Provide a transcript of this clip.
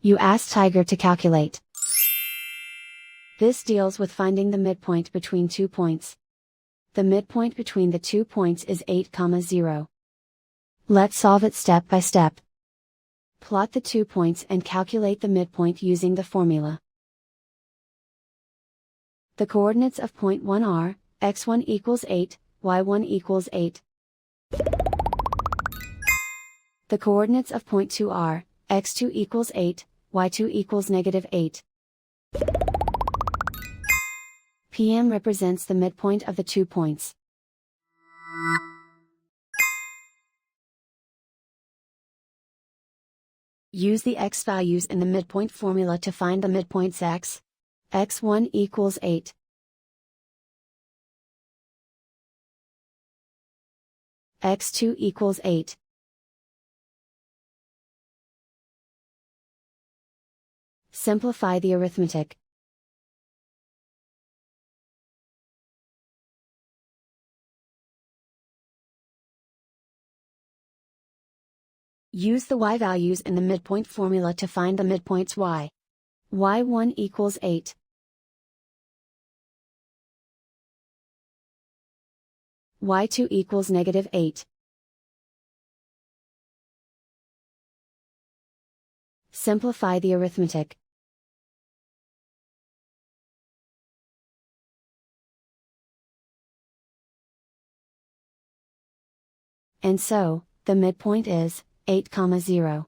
You ask Tiger to calculate. This deals with finding the midpoint between 2 points. The midpoint between the 2 points is 8, 0. Let's solve it step by step. Plot the 2 points and calculate the midpoint using the formula. The coordinates of point 1 are, x1 equals 8, y1 equals 8. The coordinates of point 2 are, x2 equals 8, y2 equals -8. PM represents the midpoint of the 2 points. Use the x values in the midpoint formula to find the midpoints x. x1 equals 8. x2 equals 8. Simplify the arithmetic. Use the y values in the midpoint formula to find the midpoints y. y1 equals 8. y2 equals -8. Simplify the arithmetic. And so, the midpoint is 8, 0.